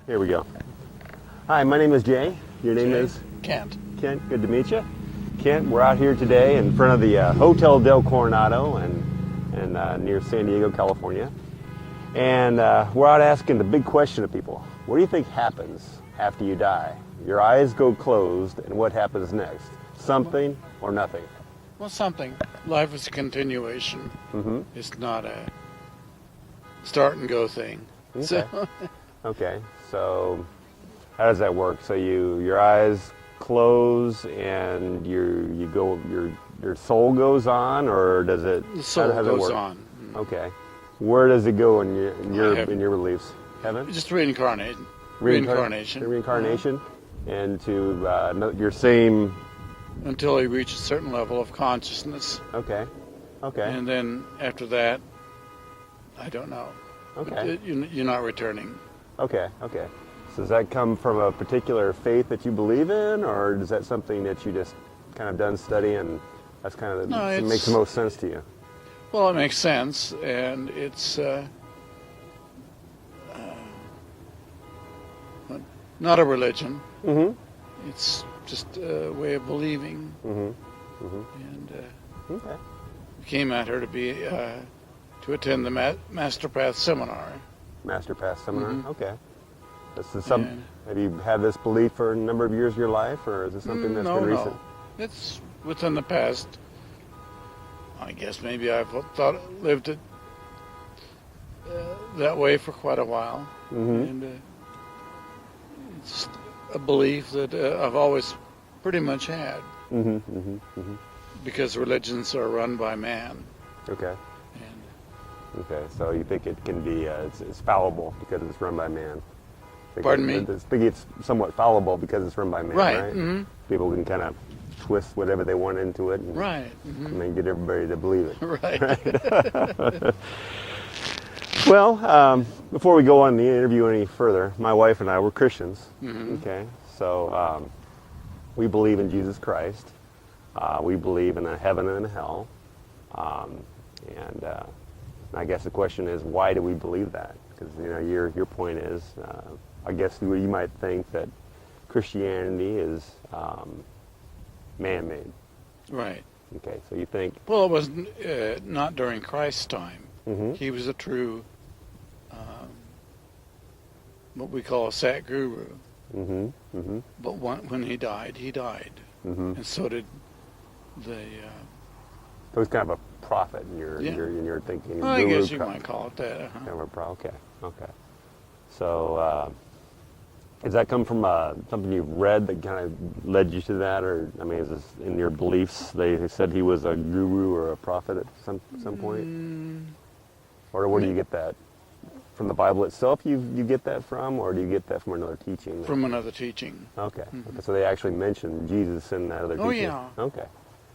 Here we go. Hi, my name is Jay. Your name is? Kent. Kent, good to meet you. Kent, we're out here today in front of the Hotel Del Coronado and near San Diego, California. And we're out asking the big question of people. What do you think happens after you die? Your eyes go closed, and what happens next? Something or nothing? Well, something. Life is a continuation. Mm-hmm. It's not a start and go thing. Okay. So, Okay. So how does that work? So your eyes close and your soul goes on, or does it? the soul how does it goes work? on. Okay. Where does it go in your Heaven. beliefs? Heaven? Just reincarnation. Reincarnation. And to your same. Until you reach a certain level of consciousness. Okay. And then after that, I don't know. Okay. You're not returning. Okay. So does that come from a particular faith that you believe in, or is that something that you just kind of done studying and that's kind of it makes the most sense to you? Well, it makes sense, and it's not a religion. Mm-hmm. It's just a way of believing. Mm-hmm. And Okay. we came out here to attend the Masterpath seminar. Masterpath seminar. Mm-hmm. Okay. This is Yeah. Have you had this belief for a number of years of your life, or is it something that's been recent? No. It's within the past. I guess maybe I've lived it that way for quite a while, Mm-hmm. and it's a belief that I've always pretty much had, Mm-hmm. Mm-hmm. Mm-hmm. because religions are run by man. Okay. And Okay. So you think it can be it's fallible because it's run by man? Pardon me? It's somewhat fallible because it's run by man, Right. right? Mm-hmm. People can kind of twist whatever they want into it, and, Right. Mm-hmm. and then get everybody to believe it. Right. Well, before we go on the interview any further, my wife and I were Christians. Mm-hmm. Okay, so we believe in Jesus Christ. We believe in a heaven and a hell. And I guess the question is, why do we believe that? Because your point is, I guess you might think that Christianity is man-made. Right. Okay, so you think. Well, it was not during Christ's time. Mm-hmm. He was a true, what we call a sat guru. Mm-hmm. Mm-hmm. But when he died, he died. Mm-hmm. And so did the... So he's kind of a prophet in your Yeah. in your thinking. I guru guess you prophet. might call it that. Kind of a okay. So does that come from something you've read that kind of led you to that, or I mean, is this in your beliefs? They said he was a guru or a prophet at some point, or where do you get that? From the Bible itself, you get that from, or do you get that from another teaching? From another teaching. Okay. Okay. So they actually mentioned Jesus in that other teaching. Oh, yeah. Okay.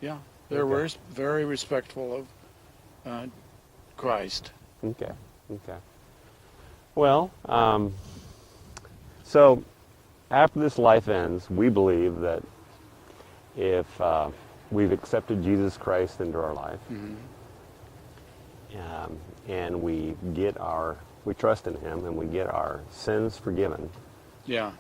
Yeah. They were very respectful of Christ. Okay. Well, so after this life ends, we believe that if we've accepted Jesus Christ into our life, and we trust in Him, and we get our sins forgiven. Yeah.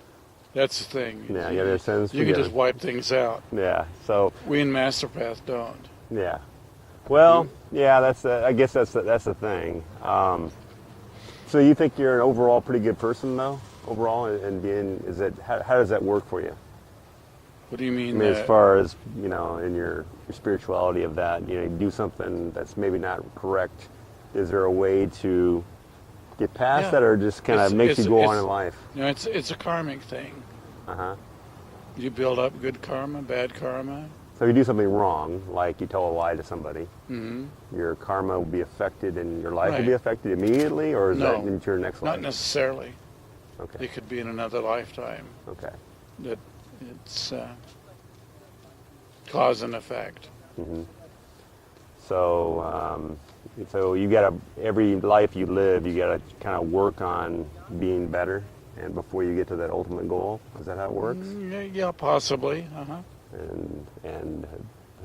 That's the thing. Yeah, get our sins You forgiven. can just wipe things out. Yeah. So. We in Masterpath don't. Yeah. Well, yeah. I guess that's the thing. So you think you're an overall pretty good person, though? Overall, and how does that work for you? What do you mean? I mean, as far as in your spirituality of that, you do something that's maybe not correct. Is there a way to get past that, or just kind of makes you go on in life? It's a karmic thing. Uh-huh. You build up good karma, bad karma. So if you do something wrong, like you tell a lie to somebody, Mm-hmm. your karma will be affected, and your life will Right. be affected immediately, or is No, that into your next life? Not necessarily. Okay. It could be in another lifetime. Okay. That it's cause and effect. Mm-hmm. So you got every life you live, you got to kind of work on being better, and before you get to that ultimate goal. Is that how it works? Yeah, possibly. Uh-huh. And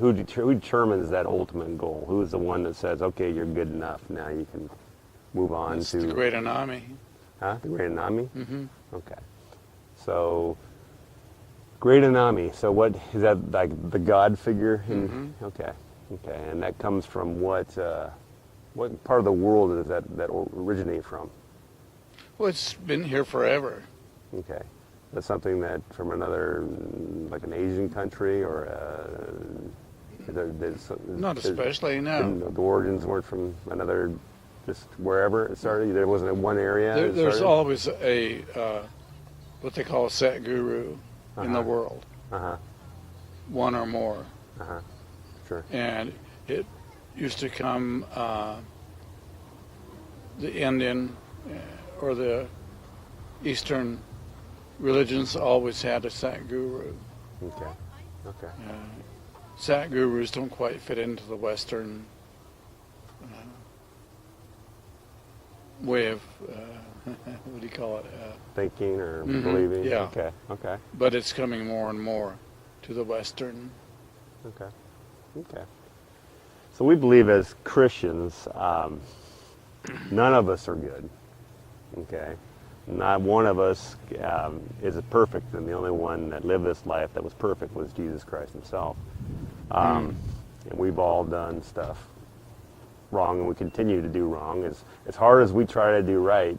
who determines that ultimate goal? Who is the one that says, okay, you're good enough, now you can move on It's to... the great Anami. Huh? The Great Anami? Mm-hmm. Okay. So, Great Anami. So what, is that like the God figure? Okay. Okay. And that comes from what part of the world does that originate from? Well, it's been here forever. Okay. That's something that from another, like an Asian country, or Not especially, no. the origins weren't from another, just wherever it started? There wasn't one area? There's always a, what they call a set guru in the world. Uh-huh. One or more. Uh-huh. Sure. And it used to come, the Indian or the Eastern religions always had a sat guru. Okay. Okay. Sat gurus don't quite fit into the Western way of, what do you call it? Thinking or believing? Yeah. Okay. Okay. But it's coming more and more to the Western. Okay. Okay. So we believe as Christians, none of us are good. Okay. Not one of us is perfect, and the only one that lived this life that was perfect was Jesus Christ himself. And we've all done stuff wrong, and we continue to do wrong. As hard as we try to do right,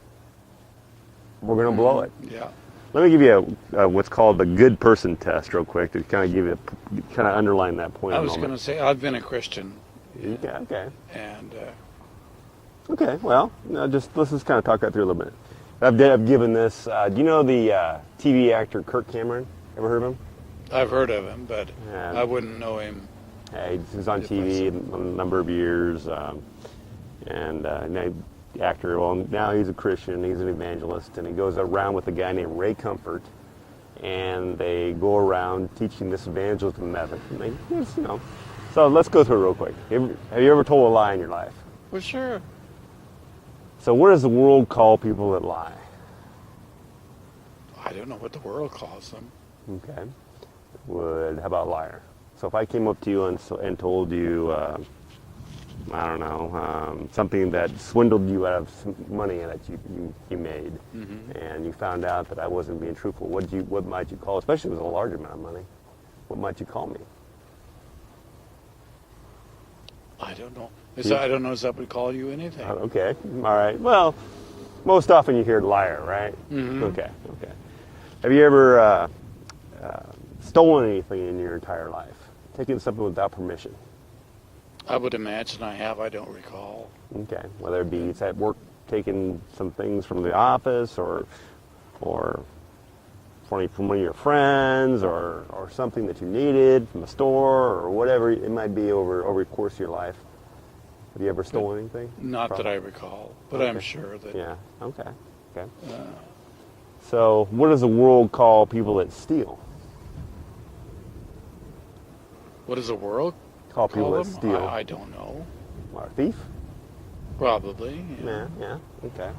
we're going to blow it. Yeah. Let me give you what's called the good person test real quick to kind of give you, kind of underline that point. I was going to say, I've been a Christian. Okay. Okay. And Okay. Well, let's just kind of talk that through a little bit. I've given this. Do you know the TV actor Kirk Cameron? Ever heard of him? I've heard of him, but I wouldn't know him. He was on TV a number of years, and now actor. Well, now he's a Christian. He's an evangelist, and he goes around with a guy named Ray Comfort, and they go around teaching this evangelism method. And so let's go through it real quick. Have you ever told a lie in your life? Well, sure. So what does the world call people that lie? I don't know what the world calls them. Okay. How about liar? So if I came up to you and told you, I don't know, something that swindled you out of some money that you made, and you found out that I wasn't being truthful, what might you call, especially if it was a large amount of money, what might you call me? I don't know. I don't know if that would call you anything. Okay. All right. Well, most often you hear liar, right? Okay. Okay. Have you ever stolen anything in your entire life? Taken something without permission? I would imagine I have. I don't recall. Okay. Whether it be at work, taking some things from the office, or from one of your friends, or something that you needed from a store, or whatever it might be over the course of your life. Have you ever stolen anything? Not that I recall, but I'm sure that. Yeah. Okay. Okay. So, what does the world call people that steal? What does the world Call people call that them? steal? I don't know. What, a thief? Probably. Yeah. Yeah. Okay.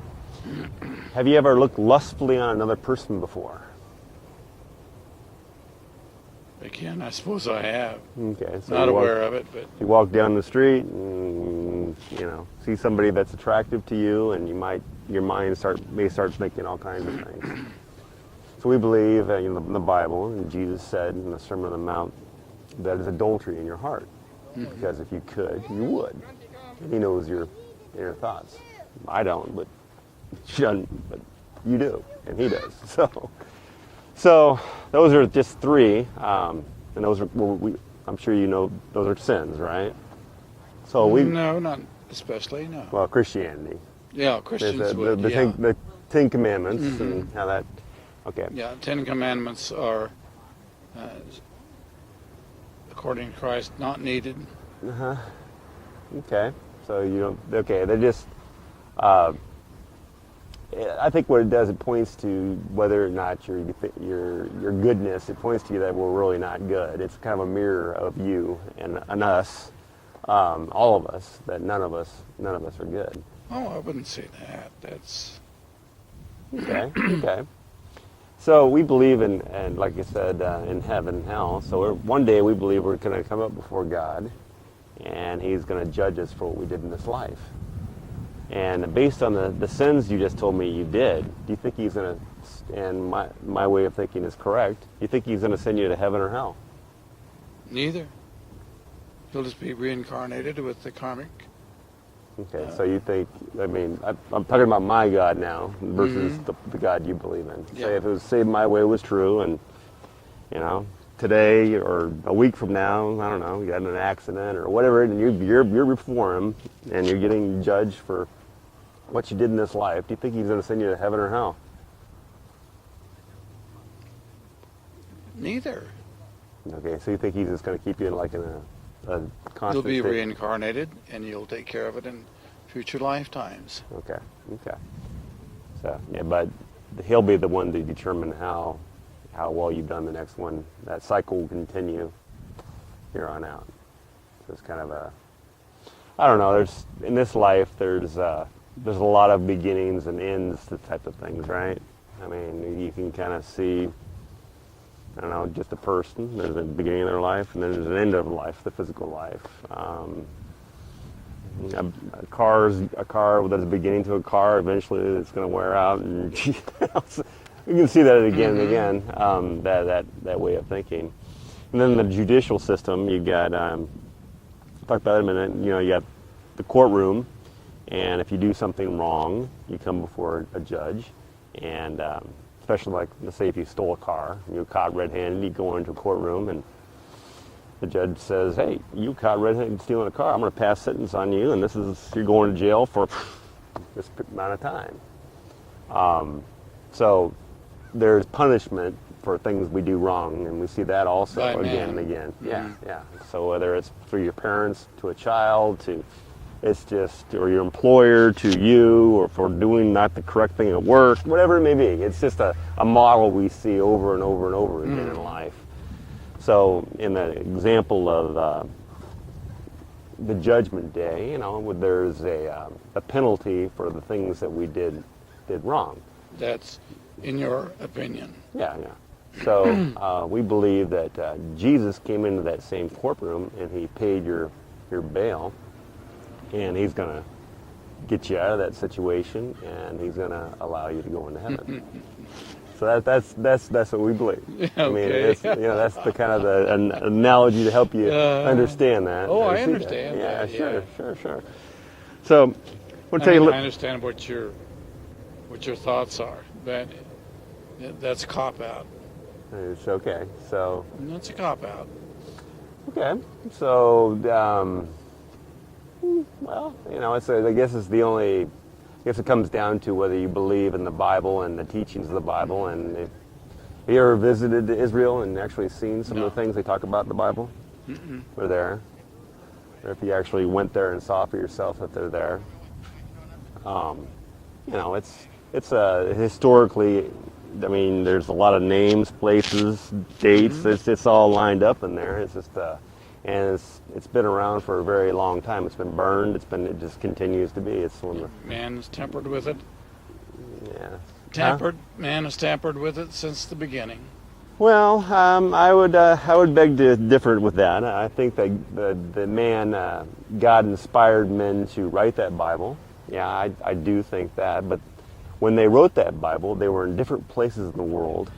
Have you ever looked lustfully on another person before? Again, I suppose I have. Okay. So Not aware of it, but you walk down the street and see somebody that's attractive to you, and your mind may start thinking all kinds of things. So we believe in the Bible, and Jesus said in the Sermon on the Mount that is adultery in your heart, because if you could, you would. And He knows your inner thoughts. I don't, but you do, and He does. So those are just three, and those are I'm sure you know those are sins, right? So no, not especially. No. Well, Christianity. Yeah, Christians would. The Ten Commandments and how that. Okay. Yeah, 10 Commandments are, according to Christ, not needed. Okay. So you don't. Okay, they're just. I think what it does, it points to whether or not your goodness. It points to you that we're really not good. It's kind of a mirror of you and us, all of us. That none of us are good. Oh, I wouldn't say that. That's okay. Okay. So we believe in, and like I said, in heaven and hell. So one day we believe we're going to come up before God, and He's going to judge us for what we did in this life. And based on the sins you just told me you did, do you think he's going to, and my way of thinking is correct, do you think he's going to send you to heaven or hell? Neither. You'll just be reincarnated with the karmic. Okay, so you think, I mean, I'm talking about my God now versus the God you believe in. Yeah. Say if it was, say my way was true and, you know, today or a week from now, I don't know, you got in an accident or whatever, and you're before him and you're getting judged for what you did in this life, do you think he's going to send you to heaven or hell? Neither. Okay, so you think he's just going to keep you in like in a constant You'll be state? reincarnated, and you'll take care of it in future lifetimes. Okay. So yeah, but he'll be the one to determine how well you've done the next one. That cycle will continue here on out. So it's kind of I don't know. There's in this life there's a lot of beginnings and ends to type of things, right? I mean, you can kind of see, I don't know, just a person. There's a beginning of their life, and then there's an end of life, the physical life. A car that's a beginning to a car. Eventually, it's going to wear out, and you can see that again and again. That way of thinking. And then the judicial system, you got. Talk about it a minute. You know, you got the courtroom, and if you do something wrong, you come before a judge, and especially like, let's say if you stole a car, you're caught red-handed, you go into a courtroom, and the judge says, hey, you caught red-handed stealing a car, I'm going to pass sentence on you, and you're going to jail for this amount of time. So there's punishment for things we do wrong, and we see that also again and again. Yeah. So whether it's through your parents to a child, it's just, or your employer to you, or for doing not the correct thing at work, whatever it may be. It's just a model we see over and over and over again in life. So in the example of the judgment day, you know, there's a penalty for the things that we did wrong. That's in your opinion. Yeah. So we believe that Jesus came into that same courtroom and he paid your bail, and he's going to get you out of that situation, and he's going to allow you to go into heaven. So that's what we believe. Okay. I mean, that's the kind of an analogy to help you understand that. Oh, I understand. Yeah, that, sure. So, I understand what your thoughts are. That's a cop out. It's okay. So that's a cop out. Okay. So, well, you know, I guess it comes down to whether you believe in the Bible and the teachings of the Bible. And have you ever visited Israel and actually seen some of the things they talk about in the Bible? They're there. Or if you actually went there and saw for yourself that they're there. You know, it's historically, I mean, there's a lot of names, places, dates. It's all lined up in there. It's just and it's been around for a very long time. It's been burned. It just continues to be. It's one of the, man has tampered with it. Yeah. Man has tampered with it since the beginning. Well, I would beg to differ with that. I think that the man, God inspired men to write that Bible. Yeah, I do think that. But when they wrote that Bible, they were in different places in the world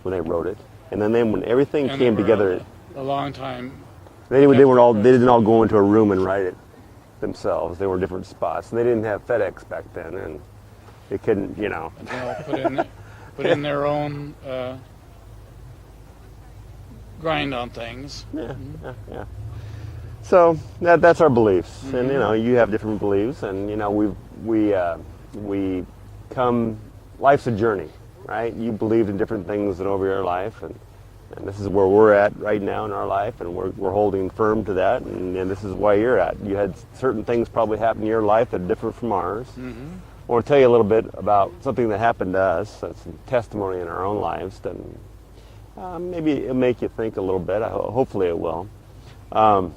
when they wrote it, and then when everything came together, a long time. They didn't all go into a room and write it themselves. They were different spots, and they didn't have FedEx back then, and they couldn't, you know. Put in their own grind on things. Yeah. So that's our beliefs, and you know, you have different beliefs, and you know, we come. Life's a journey, right? You believed in different things over your life, and this is where we're at right now in our life, and we're holding firm to that, and this is why you're at. You had certain things probably happen in your life that are different from ours. I want to tell you a little bit about something that happened to us, that's a testimony in our own lives, that maybe it'll make you think a little bit. Hopefully it will. Do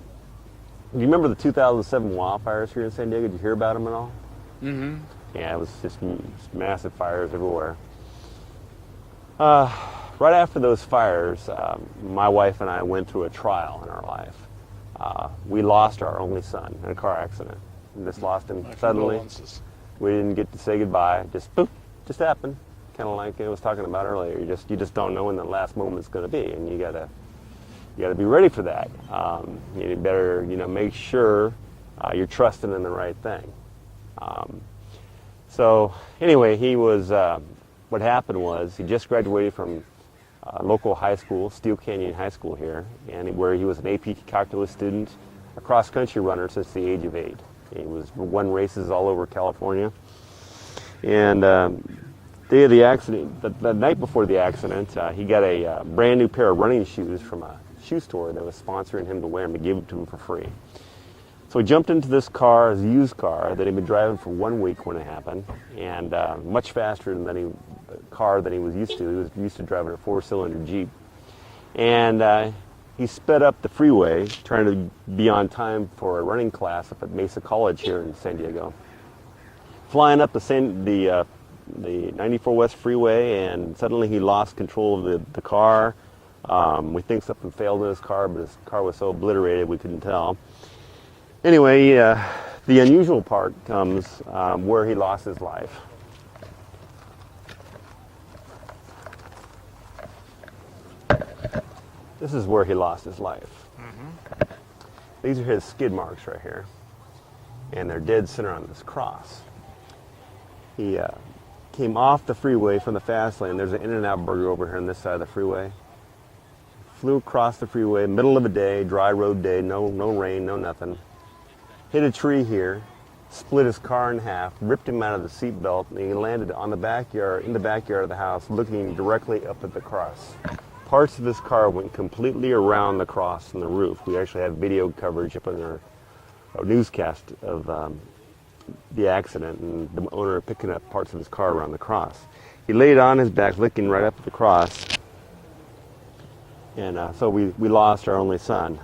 you remember the 2007 wildfires here in San Diego? Did you hear about them at all? Yeah, it was just massive fires everywhere. Right after those fires, my wife and I went through a trial in our life. We lost our only son in a car accident. We just lost him suddenly. We didn't get to say goodbye. Just boop, just happened. Kind of like I was talking about earlier. You just don't know when the last moment's going to be, and you gotta be ready for that. You better make sure you're trusting in the right thing. So anyway, he was. What happened was he just graduated from local high school, Steel Canyon High School here, and where he was an AP calculus student, a cross-country runner since the age of 8. He won races all over California. And day of the accident, the night before the accident, he got a brand new pair of running shoes from a shoe store that was sponsoring him to wear them and gave it to him for free. So he jumped into this car, his used car, that he'd been driving for 1 week when it happened, and much faster than the car that he was used to. He was used to driving a 4-cylinder Jeep. And he sped up the freeway, trying to be on time for a running class up at Mesa College here in San Diego. Flying up the 94 West freeway, and suddenly he lost control of the car. We think something failed in his car, but his car was so obliterated we couldn't tell. Anyway, the unusual part comes where he lost his life. This is where he lost his life. Mm-hmm. These are his skid marks right here, and they're dead center on this cross. He came off the freeway from the fast lane. There's an In-N-Out Burger over here on this side of the freeway. Flew across the freeway, middle of a day, dry road day, no rain, no nothing. Hit a tree here, split his car in half, ripped him out of the seatbelt, and he landed in the backyard of the house, looking directly up at the cross. Parts of his car went completely around the cross and the roof. We actually have video coverage up in our newscast of the accident, and the owner picking up parts of his car around the cross. He laid on his back, looking right up at the cross, and so we lost our only son.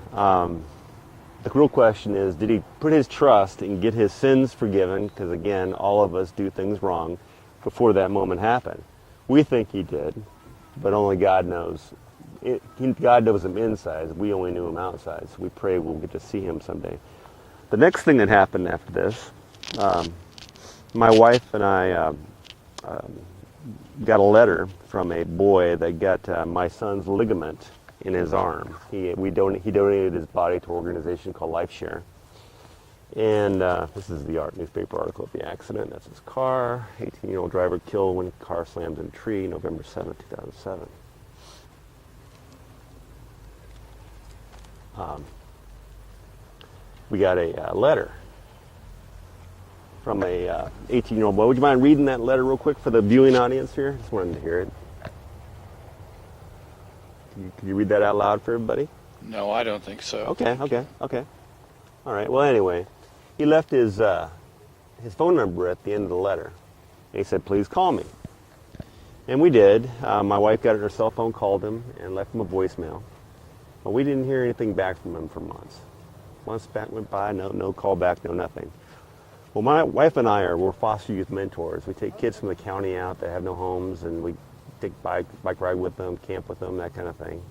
The real question is, did he put his trust and get his sins forgiven? Because again, all of us do things wrong before that moment happened. We think he did, but only God knows. God knows him inside. We only knew him outside. So we pray we'll get to see him someday. The next thing that happened after this, my wife and I got a letter from a boy that got my son's ligament in his arm. He donated his body to an organization called LifeShare. And this is the newspaper article of the accident. That's his car. 18-year-old driver killed when car slams in a tree, November 7, 2007. We got a letter from a 18-year-old boy. Would you mind reading that letter real quick for the viewing audience here? Just wanted to hear it. Can you read that out loud for everybody? No, I don't think so. Okay. All right. Well, anyway, he left his phone number at the end of the letter. And he said, please call me. And we did. My wife got her cell phone, called him, and left him a voicemail. But we didn't hear anything back from him for months. Months back went by, no call back, no nothing. Well, my wife and we're foster youth mentors. We take kids from the county out that have no homes, and we take bike ride with them, camp with them, that kind of thing.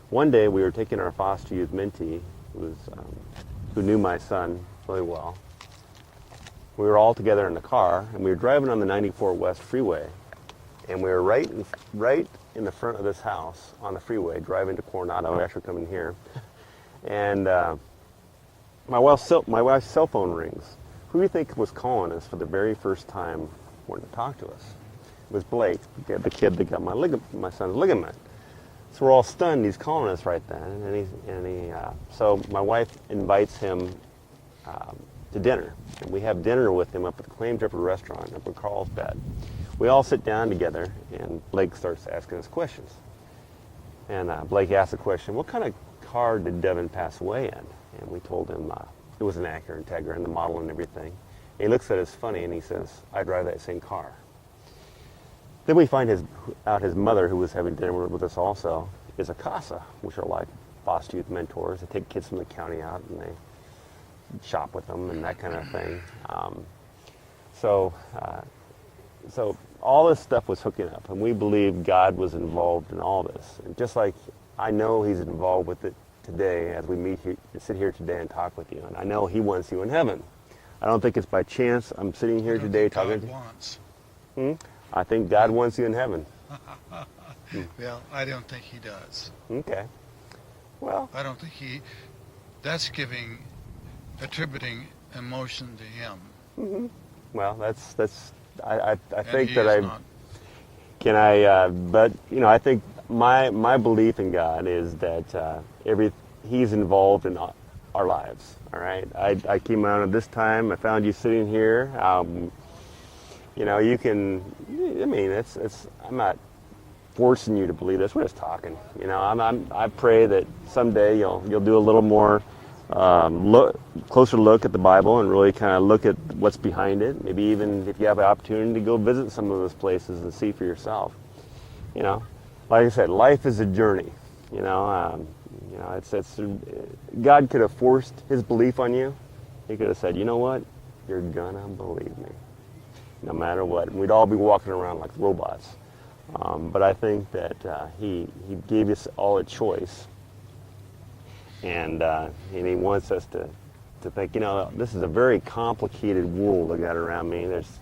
One day we were taking our foster youth mentee, who knew my son really well. We were all together in the car, and we were driving on the 94 West freeway, and we were right in the front of this house on the freeway, driving to Coronado, actually coming here. And my wife's cell phone rings. Who do you think was calling us for the very first time wanting to talk to us? It was Blake, the kid that got my son's ligament. So we're all stunned. He's calling us right then, so my wife invites him to dinner, and we have dinner with him up at the Claim Tripper restaurant up in Carlsbad. We all sit down together, and Blake starts asking us questions. And Blake asked the question, "What kind of car did Devin pass away in?" And we told him it was an Acura Integra and the model and everything. And he looks at us funny, and he says, "I drive that same car." Then we find out his mother, who was having dinner with us also, is a CASA, which are like foster youth mentors. They take kids from the county out and they shop with them and that kind of thing. So all this stuff was hooking up, and we believe God was involved in all this. And just like I know he's involved with it today as we sit here today and talk with you, and I know he wants you in heaven. I don't think it's by chance I'm sitting here today talking to you. Wants. I think God wants you in heaven. Well, I don't think he does. Okay. Well, I don't think that's attributing emotion to him. well, I And think he that is not. but I think my belief in God is that He's involved in our lives. All right. I came out at this time. I found you sitting here. You can. I mean, I'm not forcing you to believe this. We're just talking. I pray that someday you'll do a little more closer look at the Bible and really kind of look at what's behind it. Maybe even if you have an opportunity to go visit some of those places and see for yourself. Like I said, life is a journey. It's God could have forced His belief on you. He could have said, you know what, you're gonna believe me, no matter what. And we'd all be walking around like robots. But I think that He gave us all a choice, and He wants us to think, this is a very complicated world I got around me. There's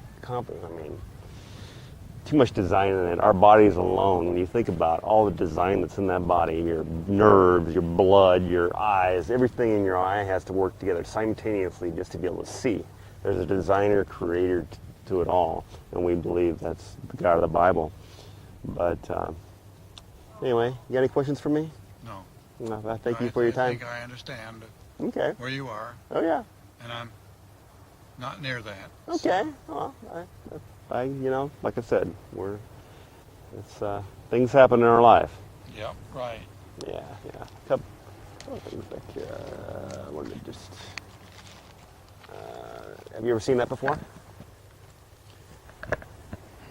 too much design in it. Our bodies alone, when you think about all the design that's in that body, your nerves, your blood, your eyes, everything in your eye has to work together simultaneously just to be able to see. There's a designer, creator to it all, and we believe that's the God of the Bible. But anyway, you got any questions for me? No. No, I thank you for your time. I think I understand Okay. where you are, Oh yeah. and I'm not near that. Okay. Well, like I said, things happen in our life. Yep, right. Yeah. Couple of things back here. Have you ever seen that before?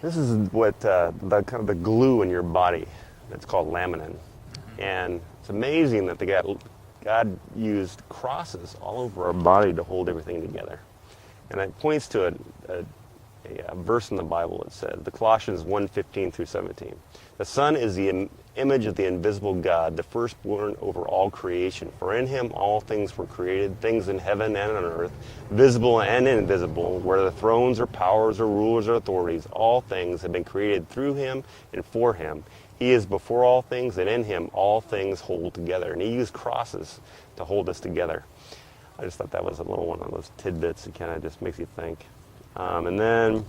This is what the kind of the glue in your body. It's called laminin, and it's amazing that God used crosses all over our body to hold everything together. And it points to a verse in the Bible. It says, the Colossians 1:15 through 17. The Son is the image of the invisible God, the firstborn over all creation. For in Him all things were created, things in heaven and on earth, visible and invisible, whether the thrones or powers or rulers or authorities. All things have been created through Him and for Him. He is before all things, and in Him all things hold together. And He used crosses to hold us together. I just thought that was a little one of those tidbits that kind of just makes you think. And then,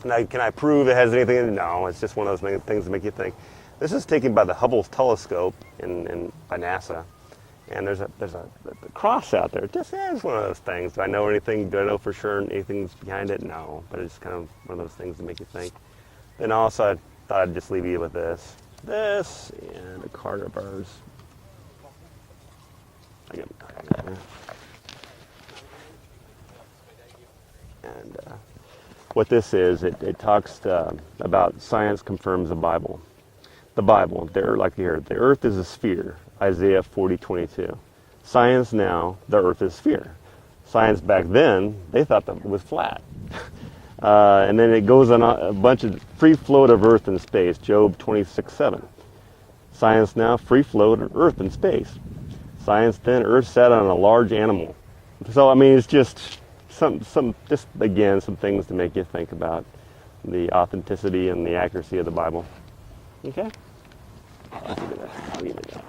can I prove it has anything in it? No, it's just one of those things that make you think. This is taken by the Hubble telescope by NASA, and there's a cross out there. It just is one of those things. Do I know anything? Do I know for sure anything's behind it? No, but it's kind of one of those things that make you think. Then also, I thought I'd just leave you with this and a card of ours. I got it. And what this is, it talks about science confirms the Bible. The Bible, like here, the earth is a sphere, Isaiah 40:22. Science now, the earth is a sphere. Science back then, they thought that it was flat. And then it goes on a bunch of free float of earth and space, Job 26:7. Science now, free float of earth and space. Science then, earth sat on a large animal. So, it's just some things to make you think about the authenticity and the accuracy of the Bible. Okay? I'll leave it there.